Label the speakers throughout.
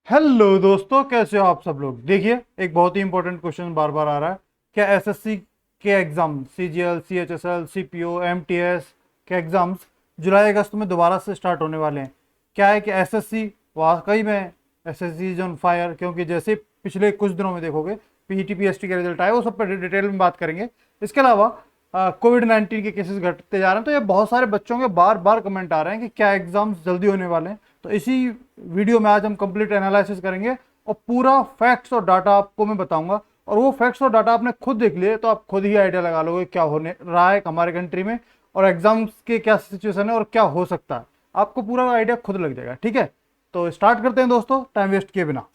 Speaker 1: Hello दोस्तों, कैसे हो आप सब लोग। देखिए, एक बहुत ही इंपॉर्टेंट क्वेश्चन बार बार आ रहा है। क्या एसएससी के exam CGL, CHSL, CPO, MTS के एग्जाम्स जुलाई अगस्त में दोबारा से स्टार्ट होने वाले हैं? क्या है कि एसएससी वाकई में एसएससी इज ऑन फायर? क्योंकि जैसे पिछले कुछ दिनों में देखोगे पीईटी पीएसटी के रिजल्ट आए, वो सब पर डिटेल में बात करेंगे। इसके अलावा कोविड 19 के केसेस घटते जा रहे हैं, तो ये बहुत सारे बच्चों के बार बार कमेंट आ रहे हैं कि क्या एग्जाम्स जल्दी होने वाले हैं। तो इसी वीडियो में आज हम कंप्लीट एनालिसिस करेंगे और पूरा फैक्ट्स और डाटा आपको मैं बताऊंगा। और वो फैक्ट्स और डाटा आपने खुद देख लिए तो आप खुद ही आइडिया लगा लोगे क्या होने रहा है हमारे कंट्री में, और एग्जाम्स के क्या सिचुएशन है और क्या हो सकता है। आपको पूरा आइडिया खुद लग जाएगा। ठीक है, तो स्टार्ट करते हैं दोस्तों, टाइम वेस्ट किए बिना।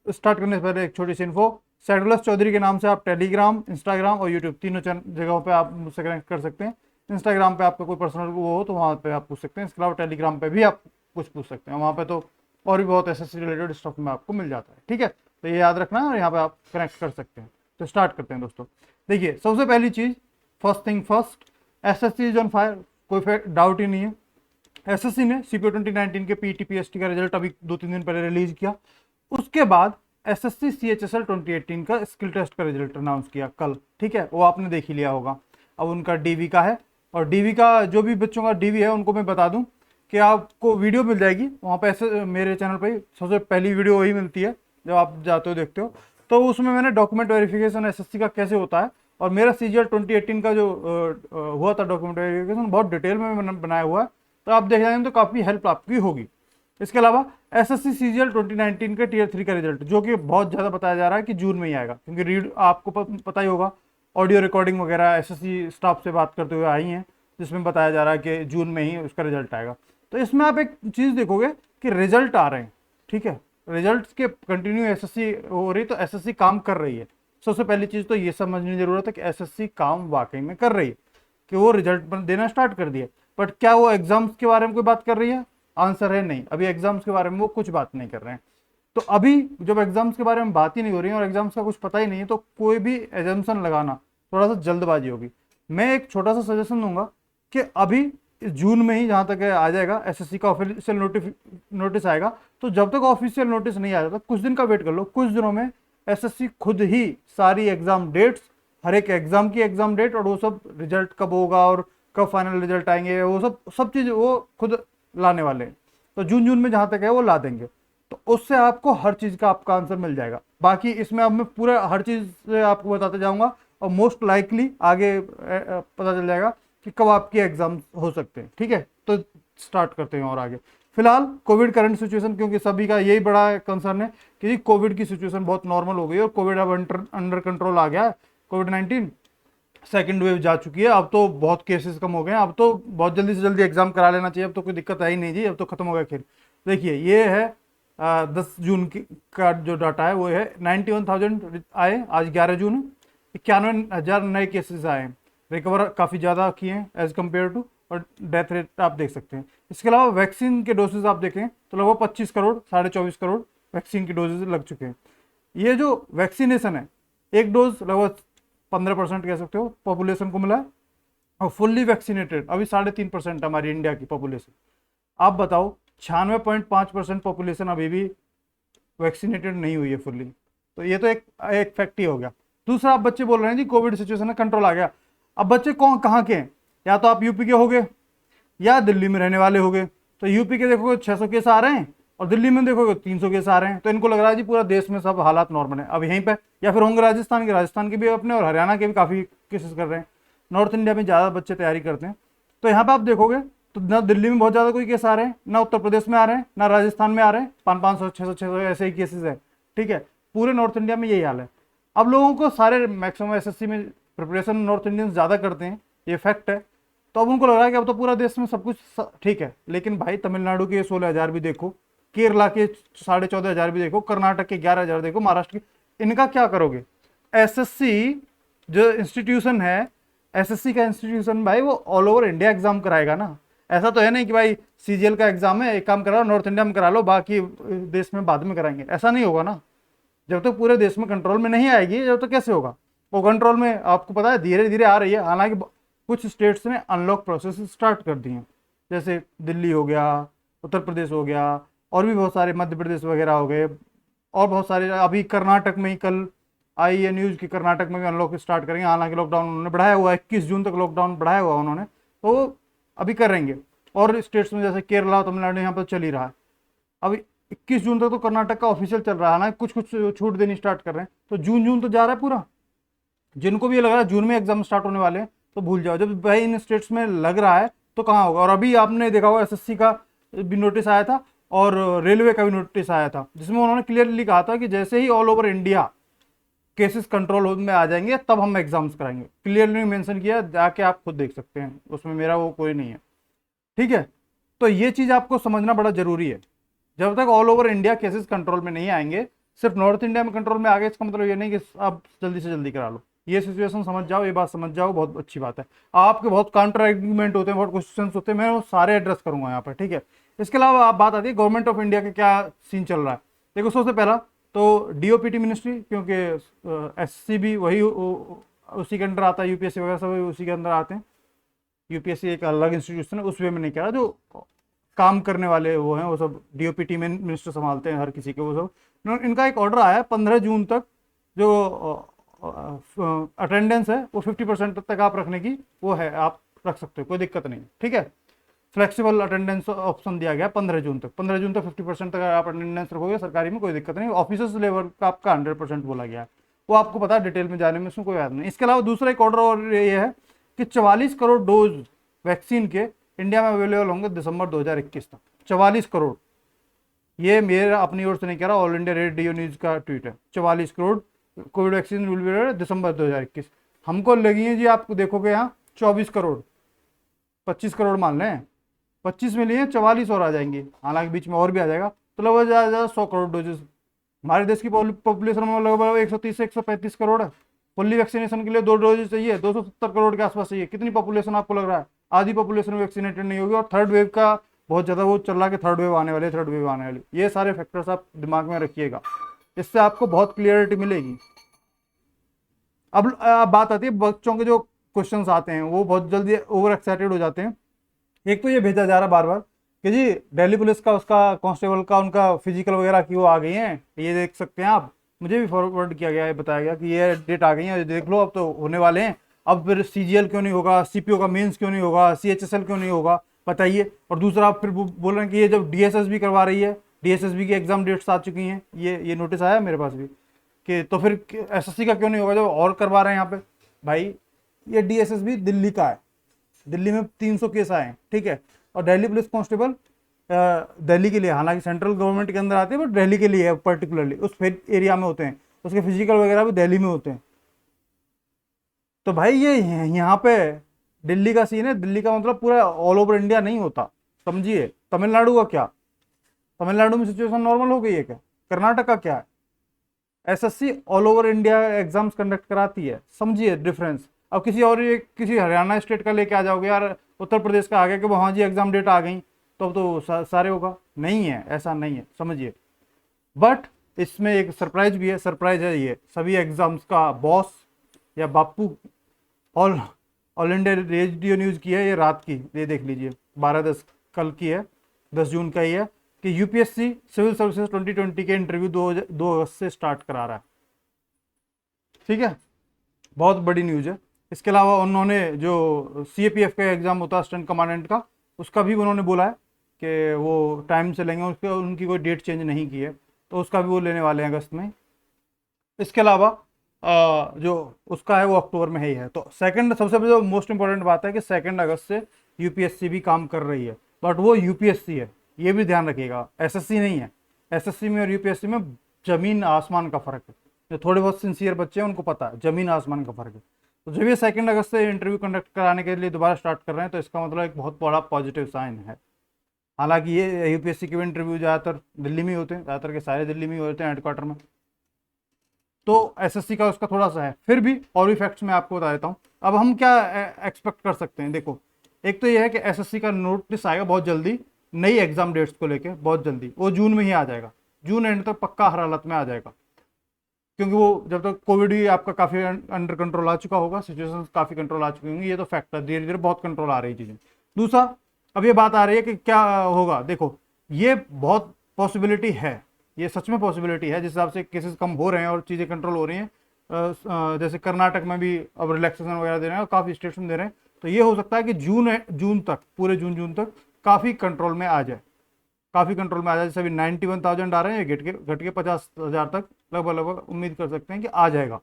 Speaker 1: स्टार्ट करने से पहले एक छोटी सी इन्फो। सैडुलस चौधरी के नाम से आप टेलीग्राम, इंस्टाग्राम और यूट्यूब तीनों जगहों पे आप मुझसे कनेक्ट कर सकते हैं। इंस्टाग्राम पे आपका कोई पर्सनल वो हो तो वहाँ पे आप पूछ सकते हैं। इसके अलावा टेलीग्राम पे भी आप कुछ पूछ सकते हैं, वहाँ पे तो और भी बहुत एसएससी रिलेटेड स्टफ में आपको मिल जाता है। ठीक है, तो ये याद रखना और यहाँ पे आप कनेक्ट कर सकते हैं। तो स्टार्ट करते हैं दोस्तों। देखिए, सबसे पहली चीज़, first thing first, SSC is on fire, कोई डाउट ही नहीं है। एसएससी ने सीपीओ 2019 के पीटी पीएसटी का रिजल्ट अभी 2-3 दिन पहले रिलीज किया। उसके बाद एसएससी सीएचएसएल 2018 का स्किल टेस्ट का रिजल्ट अनाउंस किया कल। ठीक है, वो आपने देख ही लिया होगा। अब उनका डीवी का है, और डीवी का जो भी बच्चों का डीवी है उनको मैं बता दूं कि आपको वीडियो मिल जाएगी वहाँ पे। ऐसे मेरे चैनल पे सबसे पहली वीडियो वही मिलती है जब आप जाते हो देखते हो। तो उसमें मैंने डॉक्यूमेंट वेरिफिकेशन एसएससी का कैसे होता है और मेरा सीजीएल 2018 का जो हुआ था डॉक्यूमेंट वेरिफिकेशन, बहुत डिटेल में मैंने बनाया हुआ है। तो आप देख जाएंगे तो काफ़ी हेल्प आपकी होगी। इसके अलावा एसएससी सीजीएल 2019 के टीयर 3 का रिजल्ट, जो कि बहुत ज़्यादा बताया जा रहा है कि जून में ही आएगा, क्योंकि रीड आपको पता ही होगा, ऑडियो रिकॉर्डिंग वगैरह एसएससी स्टाफ से बात करते हुए आई हैं, जिसमें बताया जा रहा है कि जून में ही उसका रिजल्ट आएगा। तो इसमें आप एक चीज़ देखोगे कि रिजल्ट आ रहे हैं। ठीक है, रिजल्ट के कंटिन्यू एसएससी हो रही, तो एसएससी काम कर रही है। सबसे पहली चीज़ तो ये समझने की जरूरत है कि एसएससी काम वाकई में कर रही है, कि वो रिजल्ट देना स्टार्ट कर दिया। बट क्या वो एग्जाम्स के बारे में कोई बात कर रही है? आंसर है नहीं। अभी एग्जाम्स के बारे में वो कुछ बात नहीं कर रहे हैं। तो अभी जब एग्जाम्स के बारे में बात ही नहीं हो रही है और एग्जाम्स का कुछ पता ही नहीं है, तो कोई भी एजम्पन लगाना थोड़ा सा जल्दबाजी होगी। मैं एक छोटा सा सजेशन दूंगा कि अभी जून में ही जहाँ तक आ जाएगा एसएससी का ऑफिशियल नोटिस आएगा, तो जब तक ऑफिशियल नोटिस नहीं आ जाता कुछ दिन का वेट कर लो। कुछ दिनों में एसएससी खुद ही सारी एग्जाम डेट्स, हर एक एग्जाम की एग्जाम डेट और वो सब रिजल्ट कब होगा और कब फाइनल रिजल्ट आएंगे, वो सब चीज़ वो खुद लाने वाले हैं। तो जून में जहाँ तक है वो ला देंगे, तो उससे आपको हर चीज़ का आपका आंसर मिल जाएगा। बाकी इसमें अब मैं पूरा हर चीज़ आपको बताते जाऊँगा और मोस्ट लाइकली आगे पता चल जाएगा कि कब आपके एग्जाम हो सकते हैं। ठीक है, तो स्टार्ट करते हैं और आगे। फिलहाल कोविड करंट सिचुएशन, क्योंकि सभी का यही बड़ा कंसर्न है कि कोविड की सिचुएशन बहुत नॉर्मल हो गई है और कोविड अब अंडर कंट्रोल आ गया है। कोविड 19 सेकेंड वेव जा चुकी है, अब तो बहुत केसेस कम हो गए हैं, अब तो बहुत जल्दी से जल्दी एग्जाम करा लेना चाहिए। अब तो कोई दिक्कत है ही नहीं जी, अब तो खत्म हो गया खेल। देखिए, ये है 10 जून का जो डाटा है वो है 91,000 आए आज 11 जून। 91,000 नए केसेस आए हैं, रिकवर काफ़ी ज़्यादा किए हैं एज कम्पेयर टू, और डेथ रेट आप देख सकते हैं। इसके अलावा वैक्सीन के डोजेज आप देखें तो लगभग 25 करोड़ 24.5 करोड़ वैक्सीन की डोजेज लग चुके हैं। ये जो वैक्सीनेशन है, एक डोज लगभग 15% कह सकते हो पॉपुलेशन को मिला है, और फुल्ली वैक्सीनेटेड अभी 3.5% हमारी इंडिया की पॉपुलेशन। आप बताओ, 96.5% पॉपुलेशन अभी भी वैक्सीनेटेड नहीं हुई है फुल्ली। तो ये तो एक फैक्ट ही हो गया। दूसरा, आप बच्चे बोल रहे हैं जी कोविड सिचुएशन में कंट्रोल आ गया। अब बच्चे कौन कहाँ के हैं? या तो आप यूपी के होगे या दिल्ली में रहने वाले होगे। तो यूपी के देखोगे 600 केस आ रहे हैं और दिल्ली में देखोगे 300 केस आ रहे हैं, तो इनको लग रहा है जी पूरा देश में सब हालात नॉर्मल है अब यहीं पे। या फिर होंगे राजस्थान के भी अपने, और हरियाणा के भी काफ़ी केसेस कर रहे हैं। नॉर्थ इंडिया में ज़्यादा बच्चे तैयारी करते हैं। तो यहाँ पे आप देखोगे तो ना दिल्ली में बहुत ज़्यादा कोई केस आ रहे हैं, ना उत्तर प्रदेश में आ रहे हैं, ना राजस्थान में आ रहे हैं। 500 600 ऐसे ही केसेस है। ठीक है, पूरे नॉर्थ इंडिया में यही हाल है। अब लोगों को सारे मैक्सिमम एसएससी में प्रिपरेशन नॉर्थ इंडियंस ज़्यादा करते हैं, ये फैक्ट है। तो अब उनको लग रहा है कि अब तो पूरा देश में सब कुछ ठीक है। लेकिन भाई, तमिलनाडु के 16,000 भी देखो, केरला के 14,500 भी देखो, कर्नाटक के 11,000 देखो, महाराष्ट्र के, इनका क्या करोगे? एसएससी जो इंस्टीट्यूशन है, एसएससी का इंस्टीट्यूशन भाई, वो ऑल ओवर इंडिया एग्जाम कराएगा ना। ऐसा तो है नहीं कि भाई सीजीएल का एग्जाम है, एक काम करा लो नॉर्थ इंडिया में करा लो, बाकी देश में बाद में कराएंगे, ऐसा नहीं होगा ना। जब तक पूरे देश में कंट्रोल में नहीं आएगी, जब तक कैसे होगा? वो कंट्रोल में आपको पता है धीरे धीरे आ रही है। हालांकि कुछ स्टेट्स ने अनलॉक प्रोसेस स्टार्ट कर दिए हैं, जैसे दिल्ली हो गया, उत्तर प्रदेश हो गया, और भी बहुत सारे मध्य प्रदेश वगैरह हो गए, और बहुत सारे, अभी कर्नाटक में ही कल आई है न्यूज़ कि कर्नाटक में भी अनलॉक स्टार्ट करेंगे। हालांकि लॉकडाउन उन्होंने बढ़ाया हुआ है, 21 जून तक लॉकडाउन बढ़ाया हुआ उन्होंने, तो अभी करेंगे। और स्टेट्स में जैसे केरला, तमिलनाडु, यहाँ पर चल ही रहा है। अभी 21 जून तक तो कर्नाटक का ऑफिशियल चल रहा है ना, कुछ कुछ छूट देनी स्टार्ट कर रहे हैं, तो जून जून तो जा रहा है पूरा। जिनको भी ये लग रहा है जून में एग्जाम स्टार्ट होने वाले हैं, तो भूल जाओ। जब भाई इन स्टेट्स में लग रहा है तो कहाँ होगा। और अभी आपने देखा होगा एसएससी का भी नोटिस आया था और रेलवे का भी नोटिस आया था, जिसमें उन्होंने क्लियरली कहा था कि जैसे ही all over India cases control में आ जाएंगे तब हम एग्जाम्स कराएंगे। क्लियरली मेंशन किया, जाके आप खुद देख सकते हैं, उसमें मेरा वो कोई नहीं है, ठीक है। तो ये चीज़ आपको समझना बड़ा जरूरी है। जब तक all over India cases control में नहीं आएंगे, सिर्फ नॉर्थ इंडिया में कंट्रोल में आ गए, इसका मतलब ये नहीं कि आप जल्दी से जल्दी करा लो। ये सिचुएशन समझ जाओ, ये बात समझ जाओ, बहुत अच्छी बात है। आपके बहुत काउंटर आर्ग्यूमेंट होते हैं, बहुत क्वेश्चन होते हैं, मैं वो सारे एड्रेस करूंगा यहाँ पर, ठीक है। इसके अलावा आप बात आती है गवर्नमेंट ऑफ इंडिया का क्या सीन चल रहा है। देखो, सबसे पहला तो डीओपीटी मिनिस्ट्री, क्योंकि एससी भी वही उसी के अंडर आता है, यूपीएससी वगैरह सब उसी के अंदर आते हैं। यूपीएससी एक अलग इंस्टीट्यूशन है, उस वे में नहीं कह रहा, जो काम करने वाले वो हैं वो सब डीओपीटी में मिनिस्टर संभालते हैं हर किसी के, वो सब। इनका एक ऑर्डर आया है 15 जून तक, जो अटेंडेंस है वो 50% तक आप रखने की वो है, आप रख सकते हो, कोई दिक्कत नहीं, ठीक है। फ्लेक्सिबल अटेंडेंस ऑप्शन दिया गया 15 जून तक। 15 जून तक 50% तक आप अटेंडेंस रखोगे सरकारी में, कोई दिक्कत नहीं। ऑफिसर्स लेवल का आपका 100% बोला गया है, वो आपको पता है, डिटेल में जाने में इसमें कोई बात नहीं। इसके अलावा दूसरा एक ऑर्डर और ये है कि 44 करोड़ डोज वैक्सीन के इंडिया में अवेलेबल होंगे दिसंबर 2021 तक। 44 करोड़, ये मेरा अपनी ओर से नहीं कह रहा, ऑल इंडिया रेडियो न्यूज का ट्वीट है। 44 crore covid vaccine will be December 2021। हमको लगी है जी, आपको देखोगे यहाँ 24 करोड़, 25 करोड़ मान लें, 25 में लिए 44 और आ जाएंगे, हालांकि बीच में और भी आ जाएगा, तो लगभग ज़्यादा 100 करोड़ डोजेस। हमारे देश की पॉपुलेशन में लगभग 130 से 135 करोड़ है। फुल्ली वैक्सीनेशन के लिए 2 डोजेस चाहिए, 270 करोड़ के आसपास चाहिए। कितनी पॉपुलेशन आपको लग रहा है? आधी पॉपुलेशन वैक्सीनेटेड नहीं होगी। और थर्ड वेव का बहुत ज़्यादा वो चल रहा है कि थर्ड वेव आने वाली, थर्ड वेव आने वाली। ये सारे फैक्टर्स आप दिमाग में रखिएगा, इससे आपको बहुत क्लियरिटी मिलेगी। अब बात आती है बच्चों के जो क्वेश्चंस आते हैं, वो बहुत जल्दी ओवर एक्साइटेड हो जाते हैं। एक तो ये भेजा जा रहा बार बार कि जी दिल्ली पुलिस का, उसका कांस्टेबल का, उनका फिजिकल वगैरह की वो आ गई हैं, ये देख सकते हैं आप। मुझे भी फॉरवर्ड किया गया है, बताया गया कि ये डेट आ गई है, देख लो, अब तो होने वाले हैं। अब फिर सीजीएल क्यों नहीं होगा, सीपीओ का मेंस क्यों नहीं होगा, सीएचएसएल क्यों नहीं होगा, बताइए। और दूसरा आप फिर बोल रहे हैं कि ये जब डीएसएसबी करवा रही है, डीएसएसबी की एग्जाम डेट्स आ चुकी हैं, ये नोटिस आया मेरे पास भी कि तो फिर एसएससी का क्यों नहीं होगा जब और करवा रहे हैं यहाँ पे। भाई ये डीएसएसबी दिल्ली का है, दिल्ली में 300 केस आए हैं, ठीक है। और दिल्ली पुलिस कांस्टेबल दिल्ली के लिए, हालांकि सेंट्रल गवर्नमेंट के अंदर आते हैं, बट दिल्ली के लिए है पर्टिकुलरली, उस एरिया में होते हैं, उसके फिजिकल वगैरह भी दिल्ली में होते हैं। तो भाई ये यहाँ पे दिल्ली का सीन है। दिल्ली का मतलब पूरा ऑल ओवर इंडिया नहीं होता, समझिए। तमिलनाडु का क्या, तमिलनाडु में सिचुएशन नॉर्मल हो गई है क्या? कर्नाटक का क्या है? SSC all over India exams conduct कराती है, समझिए डिफरेंस। अब किसी हरियाणा स्टेट का लेके आ जाओगे यार, उत्तर प्रदेश का आ गया कि वहाँ जी एग्जाम डेट आ गई, तो सारे होगा, नहीं है, ऐसा नहीं है, समझिए। बट इसमें एक सरप्राइज भी है, सरप्राइज है ये, सभी एग्जाम्स का बॉस या बापू ऑल इंडिया रेडियो न्यूज़ की है, ये रात की, ये देख लीजिए, 12:10 कल की है, 10 जून का ही है, कि यूपीएससी सिविल सर्विसेज 2020 के इंटरव्यू 2 अगस्त से स्टार्ट करा रहा है, ठीक है। बहुत बड़ी न्यूज़ है। इसके अलावा उन्होंने जो सीएपीएफ का एग्ज़ाम होता है असिस्टेंट कमांडेंट का, उसका भी उन्होंने बोला है कि वो टाइम से लेंगे, उसके उनकी कोई डेट चेंज नहीं की है, तो उसका भी वो लेने वाले हैं अगस्त में। इसके अलावा जो उसका है वो अक्टूबर में ही है। तो सेकंड, सबसे जो मोस्ट इंपॉर्टेंट बात है कि 2 अगस्त से यूपीएससी भी काम कर रही है, बट वो यूपीएससी है, ये भी ध्यान रखिएगा, एसएससी नहीं है। एसएससी में और यूपीएससी में जमीन आसमान का फर्क है। जो थोड़े बहुत सिंसियर बच्चे हैं उनको पता है, जमीन आसमान का फर्क है। तो जब ये 2 अगस्त से इंटरव्यू कंडक्ट कराने के लिए दोबारा स्टार्ट कर रहे हैं, तो इसका मतलब एक बहुत बड़ा पॉजिटिव साइन है। हालांकि ये यूपीएससी के भी इंटरव्यू ज़्यादातर दिल्ली में ही होते हैं, ज़्यादातर के सारे दिल्ली में ही होते हैं हेडक्वार्टर में, तो एसएससी का उसका थोड़ा सा है। फिर भी और भी फैक्ट्स मैं आपको बता देता हूँ। अब हम क्या एक्सपेक्ट कर सकते हैं, देखो, एक तो ये है कि एसएससी का नोटिस आएगा बहुत जल्दी, नई एग्जाम डेट्स को लेके बहुत जल्दी, वो जून में ही आ जाएगा, जून एंड तक पक्का हर हालत में आ जाएगा, क्योंकि वो जब तक कोविड भी आपका काफ़ी अंडर कंट्रोल आ चुका होगा, सिचुएशन काफ़ी कंट्रोल आ चुकी होंगी, ये तो फैक्ट है, धीरे धीरे बहुत कंट्रोल आ रही चीज़ें। दूसरा, अब ये बात आ रही है कि क्या होगा, देखो ये बहुत पॉसिबिलिटी है, ये सच में पॉसिबिलिटी है। जिस हिसाब से केसेस कम हो रहे हैं और चीज़ें कंट्रोल हो रही हैं, जैसे कर्नाटक में भी अब रिलैक्सेशन वगैरह दे रहे हैं और काफ़ी स्टेट्स में दे रहे हैं, तो ये हो सकता है कि जून तक, पूरे जून तक काफ़ी कंट्रोल में आ जाए, काफ़ी कंट्रोल में आ जाए। जैसे अभी 91,000 आ रहे हैं, ये घट के 50,000 तक लगभग उम्मीद कर सकते हैं कि आ जाएगा,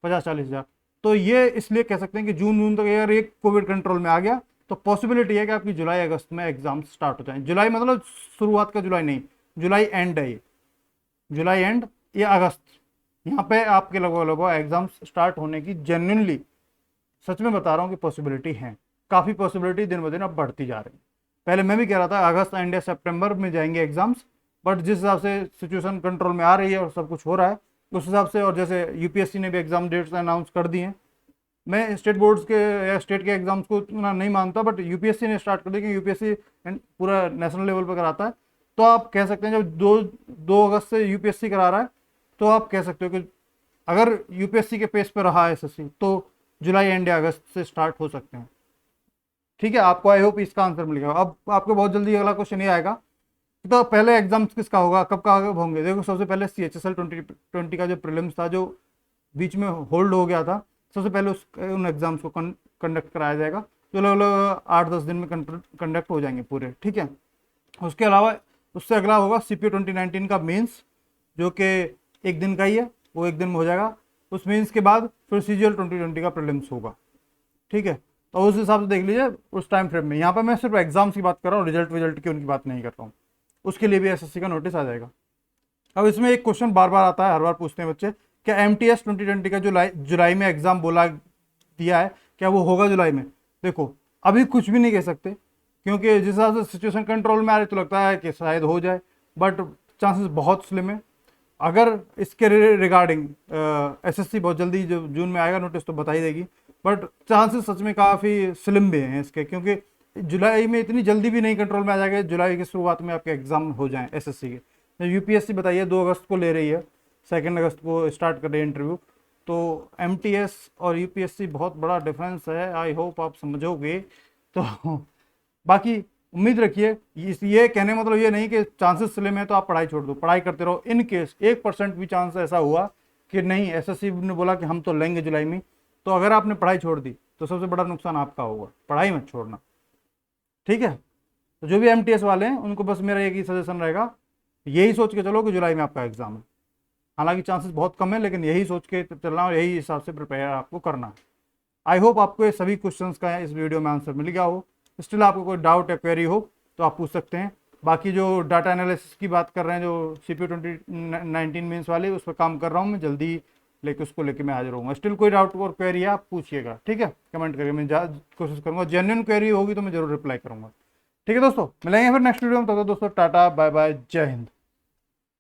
Speaker 1: 50-40,000। तो ये इसलिए कह सकते हैं कि जून तक अगर एक कोविड कंट्रोल में आ गया तो पॉसिबिलिटी है कि आपकी जुलाई अगस्त में एग्जाम स्टार्ट हो जाए। जुलाई मतलब शुरुआत का जुलाई नहीं, जुलाई एंड है ये, जुलाई एंड या अगस्त, यहाँ पे आपके लगभग एग्जाम्स स्टार्ट होने की जेन्युइनली, सच में बता रहा हूँ कि पॉसिबिलिटी है, काफ़ी पॉसिबिलिटी दिन ब दिन अब बढ़ती जा रही है। पहले मैं भी कह रहा था अगस्त एंड या सितंबर में जाएंगे एग्जाम्स, बट जिस हिसाब से सिचुएशन कंट्रोल में आ रही है और सब कुछ हो रहा है उस हिसाब से, और जैसे यूपीएससी ने भी एग्जाम डेट्स अनाउंस कर दिए हैं, मैं स्टेट बोर्ड्स के या स्टेट के एग्जाम्स को उतना नहीं मानता, बट यूपीएससी ने स्टार्ट कर दिया कि यूपीएससी पूरा नेशनल लेवल पर कराता है। तो आप कह सकते हैं जब 2 अगस्त से यूपीएससी करा रहा है, तो आप कह सकते हो कि अगर यूपीएससी के पेस पर रहा एसएससी तो जुलाई एंड या अगस्त से स्टार्ट हो सकते हैं। ठीक है, आपको आई होप इसका आंसर मिल गया। अब आपको बहुत जल्दी अगला क्वेश्चन ये आएगा, तो पहले एग्जाम्स किसका होगा, कब होंगे। देखो, सबसे पहले CHSL 2020 का जो प्रीलिम्स था, जो बीच में होल्ड हो गया था, सबसे पहले उन एग्जाम्स को कंडक्ट कराया जाएगा, जो लगभग 8-10 दिन में कंडक्ट हो जाएंगे पूरे। ठीक है, उसके अलावा उससे अगला होगा CPO 2019 का मेंस, जो कि एक दिन का ही है, वो एक दिन में हो जाएगा। उस मेंस के बाद फिर CGL 2020 का प्रीलिम्स होगा। ठीक है, तो उस हिसाब से देख लीजिए उस टाइम फ्रेम में। यहाँ पर मैं सिर्फ एग्जाम्स की बात कर रहा हूँ, रिजल्ट की उनकी बात नहीं कर रहा हूँ, उसके लिए भी एसएससी का नोटिस आ जाएगा। अब इसमें एक क्वेश्चन बार बार आता है, हर बार पूछते हैं बच्चे, क्या MTS 2020 का जो जुलाई में एग्जाम बोला दिया है, क्या वो होगा जुलाई में। देखो, अभी कुछ भी नहीं कह सकते, क्योंकि जिस हिसाब से सिचुएशन कंट्रोल में आ रही तो लगता है कि शायद हो जाए, बट चांसेस बहुत स्लिम है। अगर इसके रिगार्डिंग एसएससी बहुत जल्दी जो जून में आएगा नोटिस तो बता ही देगी, बट चांसेस सच में काफ़ी स्लिम भी हैं इसके, क्योंकि जुलाई में इतनी जल्दी भी नहीं कंट्रोल में आ जाएगा, जुलाई की शुरुआत में आपके एग्जाम हो जाएं एसएससी के। यूपीएससी बताइए 2 अगस्त को ले रही है, 2 अगस्त को स्टार्ट कर रही है इंटरव्यू, तो एमटीएस और यूपीएससी बहुत बड़ा डिफरेंस है। आई होप आप समझोगे। तो बाकी उम्मीद रखिए, ये कहने मतलब ये नहीं कि चांसेस स्लिम है तो आप पढ़ाई छोड़ दो, पढ़ाई करते रहो। इन केस 1% भी चांस ऐसा हुआ कि नहीं, एसएससी ने बोला कि हम तो लेंगे जुलाई में, तो अगर आपने पढ़ाई छोड़ दी तो सबसे बड़ा नुकसान आपका होगा, पढ़ाई मत छोड़ना। ठीक है, तो जो भी एमटीएस वाले हैं उनको बस मेरा एक ही सजेशन रहेगा, यही सोच के चलो कि जुलाई में आपका एग्जाम है। हालांकि चांसेस बहुत कम है, लेकिन यही सोच के चलना और यही हिसाब से प्रिपेयर आपको करना है। आई होप आपको ये सभी क्वेश्चंस का इस वीडियो में आंसर मिल गया हो। स्टिल आपको कोई डाउट या क्वेरी हो तो आप पूछ सकते हैं। बाकी जो डाटा एनालिसिस की बात कर रहे हैं, जो CPO 2019 मेंस वाले, उस पर काम कर रहा हूँ मैं, जल्दी लेके उसको लेके मैं हाजिर होऊंगा। स्टिल कोई डाउट और क्वेरी है आप पूछिएगा, ठीक है, कमेंट करके मैं कोशिश करूंगा, जेन्युइन क्वेरी होगी तो मैं जरूर रिप्लाई करूंगा। ठीक है दोस्तों, मिलेंगे फिर नेक्स्ट वीडियो में। तब तक दोस्तों टाटा बाय बाय, जय हिंद।